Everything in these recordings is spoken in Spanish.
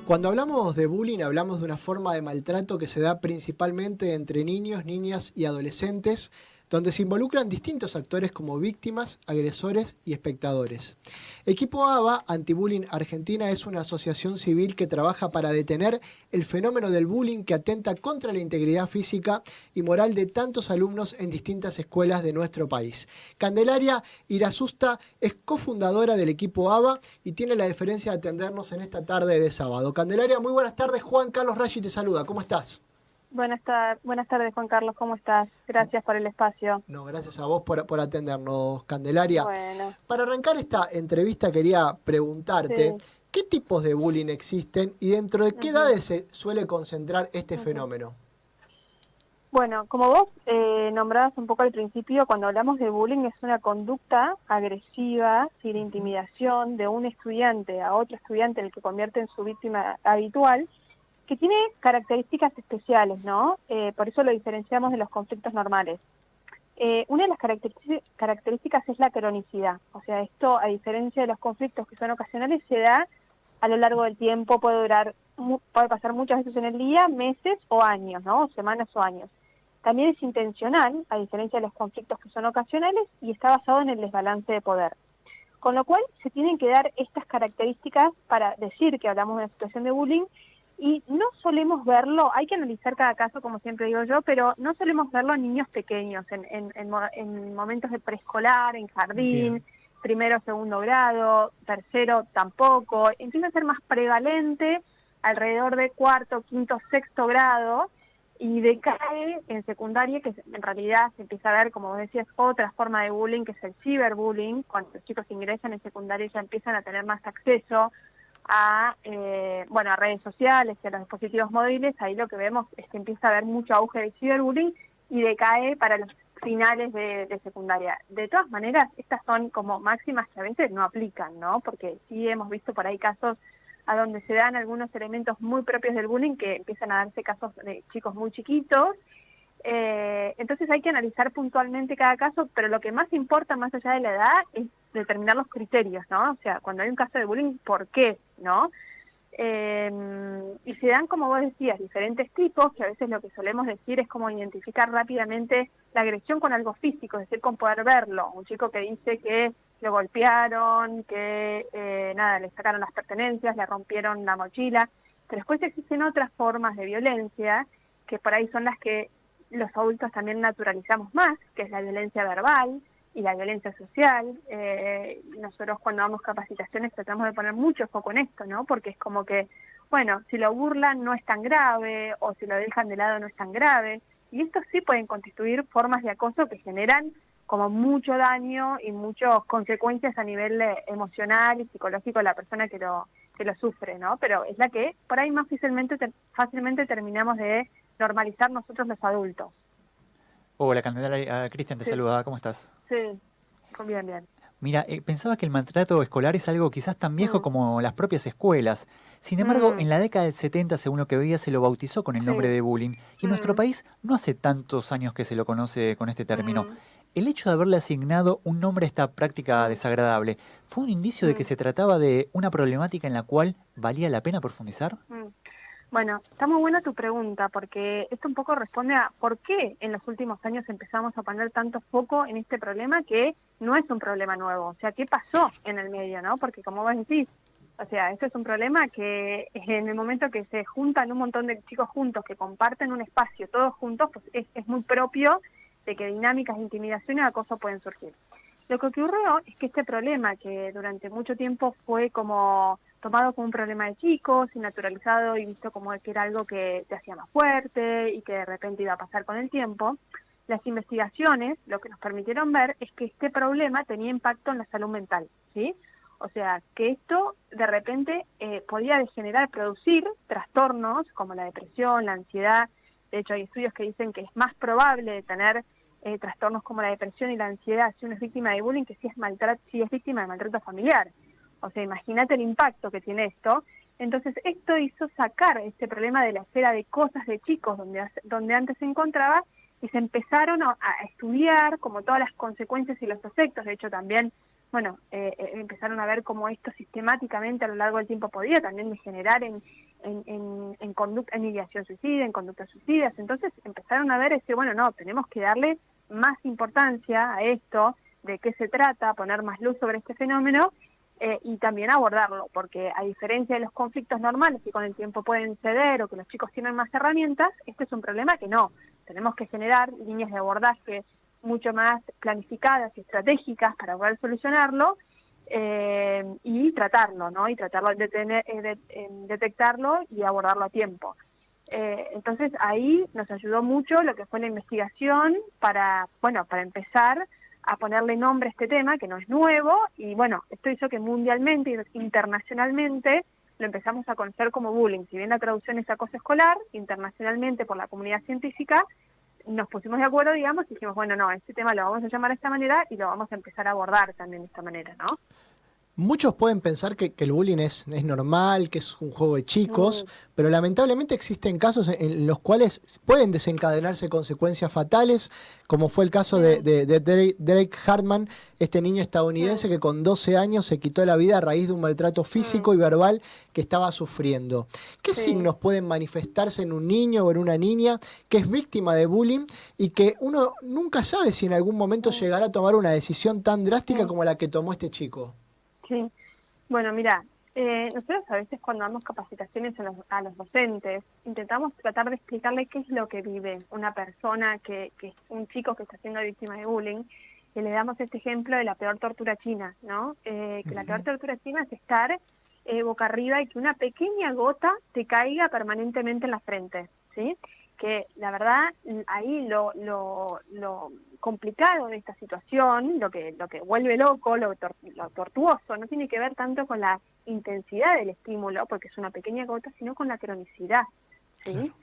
Cuando hablamos de bullying, hablamos de una forma de maltrato que se da principalmente entre niños, niñas y adolescentes, donde se involucran distintos actores como víctimas, agresores y espectadores. Equipo ABA Antibullying Argentina es una asociación civil que trabaja para detener el fenómeno del bullying que atenta contra la integridad física y moral de tantos alumnos en distintas escuelas de nuestro país. Candelaria Irasusta es cofundadora del equipo ABA y tiene la deferencia de atendernos en esta tarde de sábado. Candelaria, muy buenas tardes. Juan Carlos Raggi te saluda. ¿Cómo estás? Buenas tardes, Juan Carlos, ¿cómo estás? Gracias por el espacio. No, gracias a vos por atendernos, Candelaria. Bueno, Para arrancar esta entrevista quería preguntarte, sí. ¿qué tipos de bullying existen y dentro de qué Ujú, edades se suele concentrar este ujú. fenómeno? Bueno, como vos nombrabas un poco al principio, cuando hablamos de bullying es una conducta agresiva, sí, de intimidación de un estudiante a otro estudiante, el que convierte en su víctima habitual, que tiene características especiales, ¿no? Por eso lo diferenciamos de los conflictos normales. Una de las características es la cronicidad, o sea, esto a diferencia de los conflictos que son ocasionales se da a lo largo del tiempo, puede pasar muchas veces en el día, meses o años, ¿no? Semanas o años. También es intencional, a diferencia de los conflictos que son ocasionales, y está basado en el desbalance de poder. Con lo cual se tienen que dar estas características para decir que hablamos de una situación de bullying y no solemos verlo, hay que analizar cada caso como siempre digo yo, pero no solemos verlo en niños pequeños, en momentos de preescolar, en Bien. jardín, primero, segundo grado, tercero tampoco, empieza a ser más prevalente alrededor de cuarto, quinto, sexto grado y decae en secundaria, que en realidad se empieza a ver, como vos decías, otra forma de bullying, que es el ciberbullying. Cuando los chicos ingresan en secundaria ya empiezan a tener más acceso a redes sociales y a los dispositivos móviles. Ahí lo que vemos es que empieza a haber mucho auge de ciberbullying y decae para los finales de secundaria. De todas maneras, estas son como máximas que a veces no aplican, ¿no? Porque sí hemos visto por ahí casos a donde se dan algunos elementos muy propios del bullying, que empiezan a darse casos de chicos muy chiquitos. Entonces hay que analizar puntualmente cada caso, pero lo que más importa más allá de la edad es determinar los criterios, ¿no? O sea, cuando hay un caso de bullying, ¿por qué? ¿No? Y se dan, como vos decías, diferentes tipos, que a veces lo que solemos decir es como identificar rápidamente la agresión con algo físico, es decir, con poder verlo. Un chico que dice que lo golpearon, que le sacaron las pertenencias, le rompieron la mochila, pero después existen otras formas de violencia, que por ahí son las que los adultos también naturalizamos más, que es la violencia verbal y la violencia social. Nosotros cuando damos capacitaciones tratamos de poner mucho foco en esto, ¿no? Porque es como que, bueno, si lo burlan no es tan grave, o si lo dejan de lado no es tan grave, y estos sí pueden constituir formas de acoso que generan como mucho daño y muchas consecuencias a nivel emocional y psicológico de la persona que lo sufre, ¿no? Pero es la que por ahí más fácilmente terminamos de normalizar nosotros los adultos. Hola, Candelaria. Cristian te Sí, saluda. ¿Cómo estás? sí, bien, bien. Mira, pensaba que el maltrato escolar es algo quizás tan viejo Mm, como las propias escuelas. Sin embargo, mm, en la década del 70, según lo que veía, se lo bautizó con el nombre sí, de bullying. Y en nuestro mm, país no hace tantos años que se lo conoce con este término. mm, El hecho de haberle asignado un nombre a esta práctica mm, desagradable, ¿fue un indicio de que mm, se trataba de una problemática en la cual valía la pena profundizar? mm. Bueno, está muy buena tu pregunta, porque esto un poco responde a por qué en los últimos años empezamos a poner tanto foco en este problema que no es un problema nuevo. O sea, ¿qué pasó en el medio, no? Porque como vos decís, o sea, esto es un problema que en el momento que se juntan un montón de chicos juntos, que comparten un espacio todos juntos, pues es muy propio de que dinámicas de intimidación y acoso pueden surgir. Lo que ocurrió es que este problema, que durante mucho tiempo fue como tomado como un problema de chicos y naturalizado y visto como que era algo que te hacía más fuerte y que de repente iba a pasar con el tiempo, las investigaciones lo que nos permitieron ver es que este problema tenía impacto en la salud mental, ¿sí? O sea, que esto de repente podía degenerar, producir trastornos como la depresión, la ansiedad. De hecho, hay estudios que dicen que es más probable de tener trastornos como la depresión y la ansiedad si uno es víctima de bullying que si es víctima de maltrato familiar. O sea, imagínate el impacto que tiene esto. Entonces, esto hizo sacar este problema de la esfera de cosas de chicos donde antes se encontraba y se empezaron a estudiar como todas las consecuencias y los efectos. De hecho, también, bueno, empezaron a ver cómo esto sistemáticamente a lo largo del tiempo podía también degenerar en ideación suicida, en conductas suicidas. Entonces empezaron a ver bueno, no, tenemos que darle más importancia a esto, de qué se trata, poner más luz sobre este fenómeno y también abordarlo, porque a diferencia de los conflictos normales que con el tiempo pueden ceder o que los chicos tienen más herramientas, este es un problema que no. Tenemos que generar líneas de abordaje mucho más planificadas y estratégicas para poder solucionarlo y tratarlo, ¿no? Y tratarlo de detectarlo y abordarlo a tiempo. Entonces ahí nos ayudó mucho lo que fue la investigación para empezar a ponerle nombre a este tema, que no es nuevo, y bueno, esto hizo que mundialmente y internacionalmente lo empezamos a conocer como bullying. Si bien la traducción es acoso escolar, internacionalmente por la comunidad científica, nos pusimos de acuerdo, digamos, y dijimos, bueno, no, este tema lo vamos a llamar de esta manera y lo vamos a empezar a abordar también de esta manera, ¿no? Muchos pueden pensar que el bullying es normal, que es un juego de chicos, pero lamentablemente existen casos en los cuales pueden desencadenarse consecuencias fatales, como fue el caso de Derek Hartman, este niño estadounidense que con 12 años se quitó la vida a raíz de un maltrato físico y verbal que estaba sufriendo. ¿Qué signos pueden manifestarse en un niño o en una niña que es víctima de bullying y que uno nunca sabe si en algún momento llegará a tomar una decisión tan drástica como la que tomó este chico? Sí, bueno, mira, nosotros a veces cuando damos capacitaciones a los docentes, intentamos tratar de explicarle qué es lo que vive una persona que es un chico que está siendo víctima de bullying, y le damos este ejemplo de la peor tortura china, ¿no? Que la peor tortura china es estar boca arriba y que una pequeña gota te caiga permanentemente en la frente, ¿sí? Que la verdad ahí lo complicado de esta situación, lo que vuelve loco, lo tortuoso, no tiene que ver tanto con la intensidad del estímulo, porque es una pequeña gota, sino con la cronicidad, ¿sí? Claro.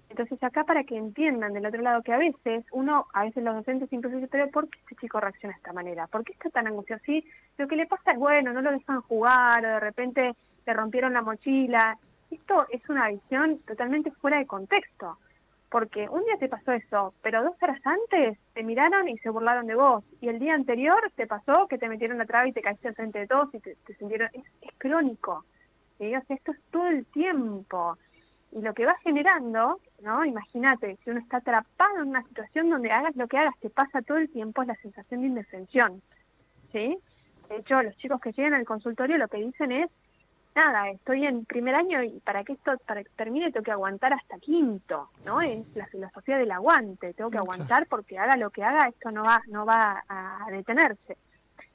Entonces acá para que entiendan del otro lado que a veces los docentes incluso dicen, pero ¿por qué este chico reacciona de esta manera? ¿Por qué está tan angustiado? Sí, lo que le pasa es bueno, no lo dejan jugar, o de repente le rompieron la mochila. Esto es una visión totalmente fuera de contexto. Porque un día te pasó eso, pero 2 horas antes te miraron y se burlaron de vos. Y el día anterior te pasó que te metieron la traba y te caíste enfrente de todos y te sintieron... Es crónico. ¿Sí? O sea, esto es todo el tiempo. Y lo que va generando, ¿no? Imagínate, si uno está atrapado en una situación donde hagas lo que hagas, te pasa todo el tiempo, es la sensación de indefensión. ¿Sí? De hecho, los chicos que llegan al consultorio lo que dicen es, nada, estoy en primer año y para que termine tengo que aguantar hasta quinto, ¿no? Es la filosofía del aguante, tengo que aguantar porque haga lo que haga, esto no va a detenerse.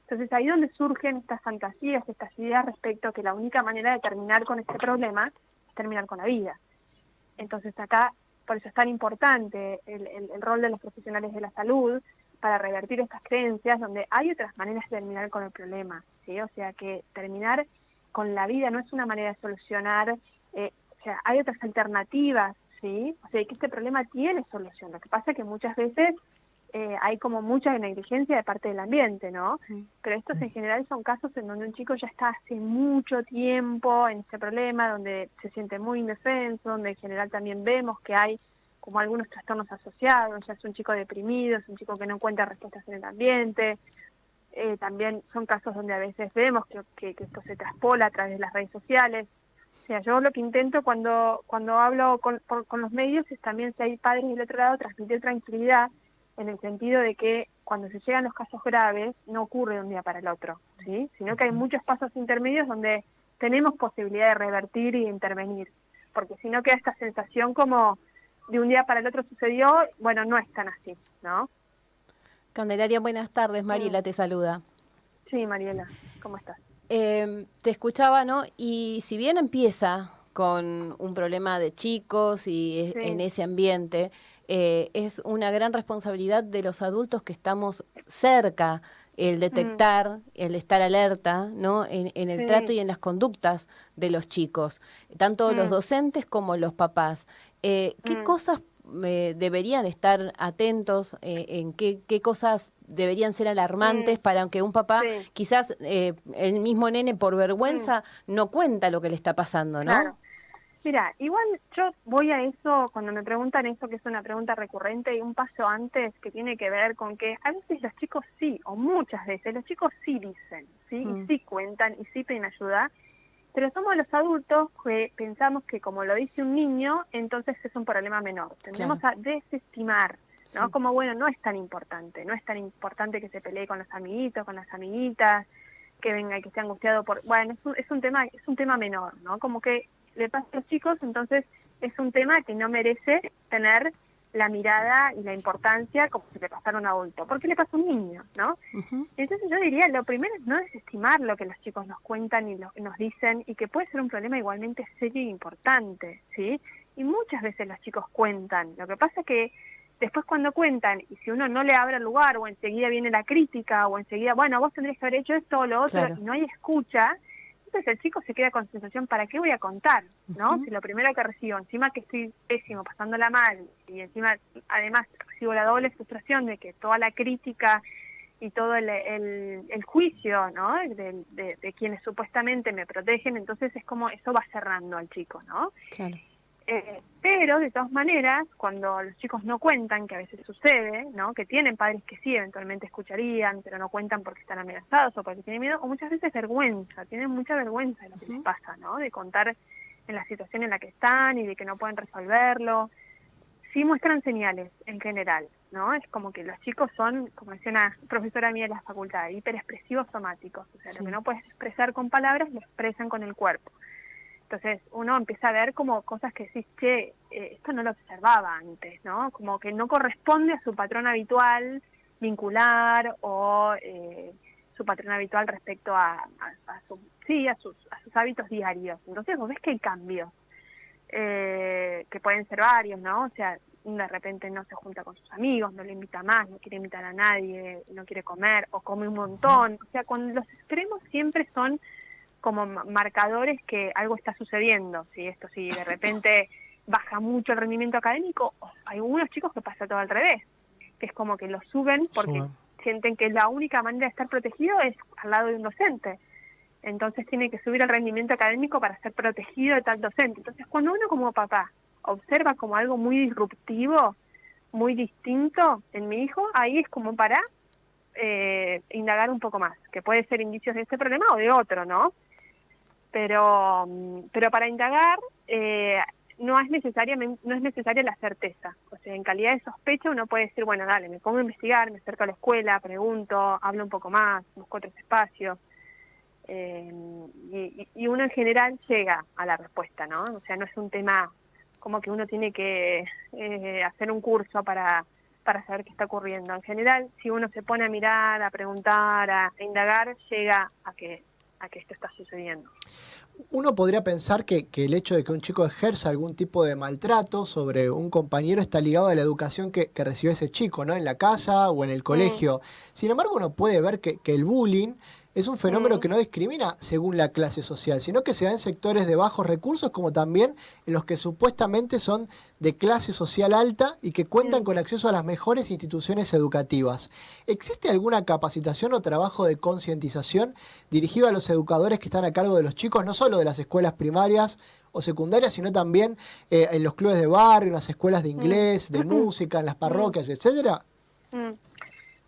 Entonces ahí donde surgen estas fantasías, estas ideas respecto a que la única manera de terminar con este problema es terminar con la vida. Entonces acá, por eso es tan importante el rol de los profesionales de la salud para revertir estas creencias donde hay otras maneras de terminar con el problema, ¿sí? O sea que terminar con la vida no es una manera de solucionar, o sea, hay otras alternativas, ¿sí? O sea, que este problema tiene solución. Lo que pasa es que muchas veces hay como mucha negligencia de parte del ambiente, ¿no? Pero estos en general son casos en donde un chico ya está hace mucho tiempo en este problema, donde se siente muy indefenso, donde en general también vemos que hay como algunos trastornos asociados, ya es un chico deprimido, es un chico que no encuentra respuestas en el ambiente. También son casos donde a veces vemos que esto se traspola a través de las redes sociales. O sea, yo lo que intento cuando hablo con los medios es también, si hay padres del otro lado, transmitir tranquilidad en el sentido de que cuando se llegan los casos graves no ocurre de un día para el otro, ¿sí? Sino que hay muchos pasos intermedios donde tenemos posibilidad de revertir y de intervenir, porque si no queda esta sensación como de un día para el otro sucedió, bueno, no es tan así, ¿no? Candelaria, buenas tardes. Mariela te saluda. Sí, Mariela, ¿cómo estás? Te escuchaba, ¿no? Y si bien empieza con un problema de chicos y en ese ambiente, es una gran responsabilidad de los adultos que estamos cerca el detectar, el estar alerta, ¿no? En el trato y en las conductas de los chicos, tanto los docentes como los papás. ¿Qué cosas deberían estar atentos, en qué cosas deberían ser alarmantes para que un papá, quizás el mismo nene por vergüenza no cuenta lo que le está pasando, ¿no? Claro. Mira, igual yo voy a eso, cuando me preguntan eso, que es una pregunta recurrente, y un paso antes que tiene que ver con que a veces los chicos sí, o muchas veces los chicos sí dicen, ¿sí? Y sí cuentan, y sí piden ayuda, Pero somos los adultos que pensamos que como lo dice un niño, entonces es un problema menor. Tendemos a desestimar, ¿no? Como, bueno, no es tan importante que se pelee con los amiguitos, con las amiguitas, que venga y que esté angustiado por... Bueno, es un tema menor, ¿no? Como que le pasa a los chicos, entonces es un tema que no merece tener la mirada y la importancia como si le pasara a un adulto. ¿Por qué le pasa a un niño, no? Entonces yo diría, lo primero es no desestimar lo que los chicos nos cuentan y nos dicen, y que puede ser un problema igualmente serio e importante, ¿sí? Y muchas veces los chicos cuentan. Lo que pasa es que después cuando cuentan, y si uno no le abre el lugar, o enseguida viene la crítica, o enseguida, bueno, vos tendrías que haber hecho esto o lo otro, y no hay escucha, entonces el chico se queda con la sensación, ¿para qué voy a contar? ¿No? Si lo primero que recibo, encima que estoy pésimo, pasándola mal, y encima, además, recibo la doble frustración de que toda la crítica y todo el juicio, ¿no? De quienes supuestamente me protegen, entonces es como, eso va cerrando al chico, ¿no? Claro. Pero de todas maneras, cuando los chicos no cuentan, que a veces sucede, ¿no? Que tienen padres que sí eventualmente escucharían, pero no cuentan porque están amenazados o porque tienen miedo, o muchas veces vergüenza, tienen mucha vergüenza de lo que les pasa, ¿no? De contar en la situación en la que están y de que no pueden resolverlo. Sí muestran señales en general, ¿no? Es como que los chicos son, como decía una profesora mía de la facultad, hiperexpresivos somáticos, o sea, lo que no puedes expresar con palabras lo expresan con el cuerpo. Entonces uno empieza a ver como cosas que decís, che, esto no lo observaba antes, ¿no? Como que no corresponde a su patrón habitual vincular o su patrón habitual respecto a sus hábitos diarios. Entonces vos ves que hay cambios, que pueden ser varios, ¿no? O sea, de repente no se junta con sus amigos, no le invita más, no quiere invitar a nadie, no quiere comer o come un montón. O sea, con los extremos siempre son como marcadores que algo está sucediendo, ¿sí? Esto sí, de repente baja mucho el rendimiento académico, hay algunos chicos que pasa todo al revés, que es como que lo suben porque sienten que la única manera de estar protegido es al lado de un docente, entonces tiene que subir el rendimiento académico para ser protegido de tal docente. Entonces cuando uno como papá observa como algo muy disruptivo, muy distinto en mi hijo, ahí es como para indagar un poco más, que puede ser indicios de este problema o de otro, ¿no? Pero para indagar no es necesaria la certeza. O sea, en calidad de sospecha uno puede decir, bueno, dale, me pongo a investigar, me acerco a la escuela, pregunto, hablo un poco más, busco otros espacios. Y uno en general llega a la respuesta, ¿no? O sea, no es un tema como que uno tiene que hacer un curso para saber qué está ocurriendo. En general, si uno se pone a mirar, a preguntar, a indagar, llega a que esto está sucediendo. Uno podría pensar que el hecho de que un chico ejerza algún tipo de maltrato sobre un compañero está ligado a la educación que recibió ese chico, ¿no? En la casa o en el colegio. Sin embargo, uno puede ver que el bullying es un fenómeno que no discrimina según la clase social, sino que se da en sectores de bajos recursos como también en los que supuestamente son de clase social alta y que cuentan con acceso a las mejores instituciones educativas. ¿Existe alguna capacitación o trabajo de concientización dirigido a los educadores que están a cargo de los chicos, no solo de las escuelas primarias o secundarias, sino también en los clubes de barrio, en las escuelas de inglés, de música, en las parroquias, etcétera?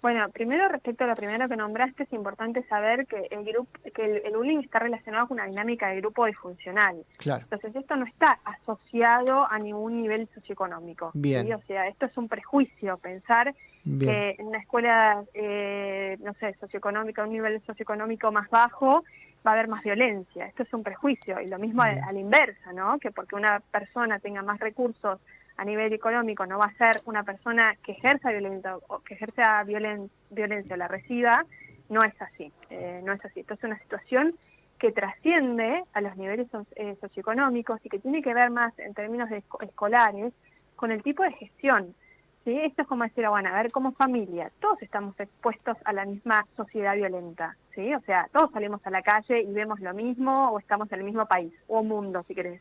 Bueno, primero respecto a lo primero que nombraste, es importante saber que el bullying está relacionado con una dinámica de grupo disfuncional. Claro. Entonces esto no está asociado a ningún nivel socioeconómico. Bien. ¿Sí? O sea, esto es un prejuicio, pensar que en una escuela, no sé, socioeconómica, un nivel socioeconómico más bajo, va a haber más violencia. Esto es un prejuicio. Y lo mismo a la inversa, ¿no? Que porque una persona tenga más recursos a nivel económico no va a ser una persona que ejerza violencia o que ejerza violencia la reciba, no es así, no es así. Esto es una situación que trasciende a los niveles socioeconómicos y que tiene que ver más en términos escolares con el tipo de gestión, ¿sí? Esto es como decir, bueno, a ver, como familia, todos estamos expuestos a la misma sociedad violenta, ¿sí? O sea, todos salimos a la calle y vemos lo mismo o estamos en el mismo país o mundo, si querés.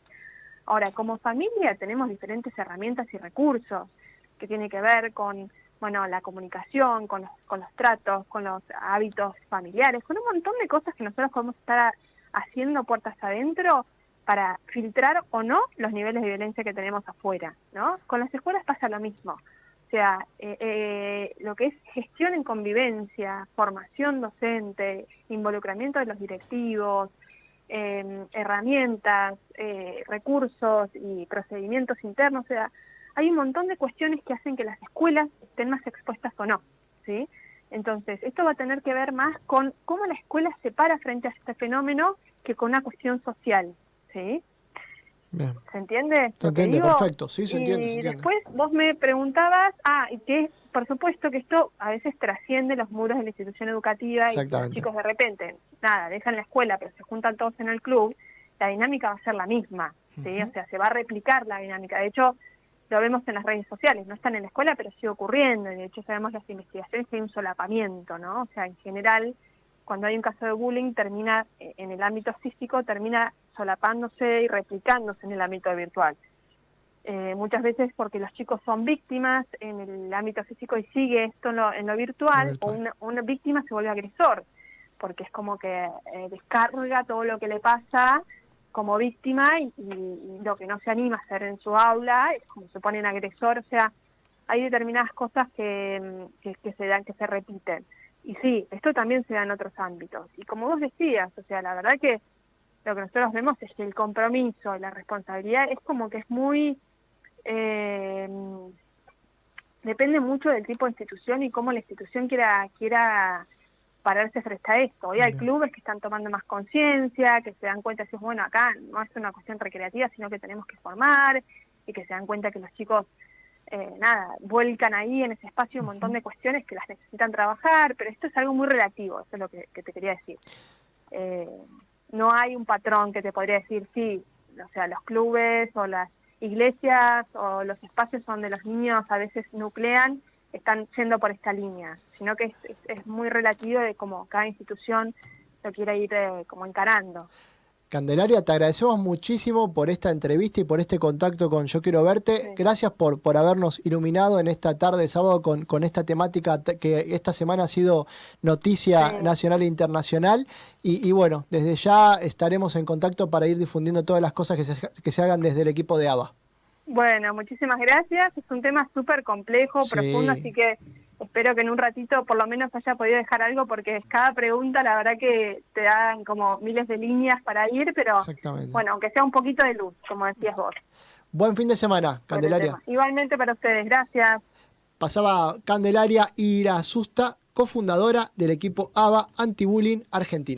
Ahora, como familia tenemos diferentes herramientas y recursos que tiene que ver con, bueno, la comunicación, con los tratos, con los hábitos familiares, con un montón de cosas que nosotros podemos estar haciendo puertas adentro para filtrar o no los niveles de violencia que tenemos afuera, ¿no? Con las escuelas pasa lo mismo. O sea, lo que es gestión en convivencia, formación docente, involucramiento de los directivos, herramientas, recursos y procedimientos internos. O sea, hay un montón de cuestiones que hacen que las escuelas estén más expuestas o no, ¿sí? Entonces, esto va a tener que ver más con cómo la escuela se para frente a este fenómeno que con una cuestión social, ¿sí? Bien. ¿Se entiende? Se entiende, perfecto, sí, se entiende. Y después vos me preguntabas, y que por supuesto que esto a veces trasciende los muros de la institución educativa y los chicos de repente, dejan la escuela, pero se juntan todos en el club, la dinámica va a ser la misma, ¿sí? O sea, se va a replicar la dinámica. De hecho, lo vemos en las redes sociales, no están en la escuela, pero sigue ocurriendo, y de hecho sabemos las investigaciones que hay un solapamiento, ¿no? O sea, en general, cuando hay un caso de bullying, termina en el ámbito físico, termina solapándose y replicándose en el ámbito virtual. Muchas veces porque los chicos son víctimas en el ámbito físico y sigue esto en lo virtual, o una víctima se vuelve agresor, porque es como que descarga todo lo que le pasa como víctima y lo que no se anima a hacer en su aula es como se pone en agresor. O sea, hay determinadas cosas que se dan, que se repiten. Y sí, esto también se da en otros ámbitos. Y como vos decías, o sea, la verdad que lo que nosotros vemos es que el compromiso, la responsabilidad es como que es muy... depende mucho del tipo de institución y cómo la institución quiera pararse frente a esto. Hoy hay clubes que están tomando más conciencia, que se dan cuenta de que, bueno, acá no es una cuestión recreativa, sino que tenemos que formar, y que se dan cuenta que los chicos, vuelcan ahí en ese espacio un montón de cuestiones que las necesitan trabajar, pero esto es algo muy relativo, eso es lo que te quería decir. No hay un patrón que te podría decir, sí, o sea, los clubes o las iglesias o los espacios donde los niños a veces nuclean están yendo por esta línea, sino que es muy relativo de cómo cada institución lo quiera ir como encarando. Candelaria, te agradecemos muchísimo por esta entrevista y por este contacto con Yo Quiero Verte. Sí. Gracias por habernos iluminado en esta tarde de sábado con esta temática que esta semana ha sido noticia nacional e internacional. Y bueno, desde ya estaremos en contacto para ir difundiendo todas las cosas que se hagan desde el equipo de ABA. Bueno, muchísimas gracias. Es un tema súper complejo, profundo, así que espero que en un ratito por lo menos haya podido dejar algo, porque cada pregunta la verdad que te dan como miles de líneas para ir, pero bueno, aunque sea un poquito de luz, como decías vos. Buen fin de semana, Candelaria. Igualmente para ustedes, gracias. Pasaba Candelaria Irazusta, cofundadora del equipo ABA Anti-Bullying Argentina.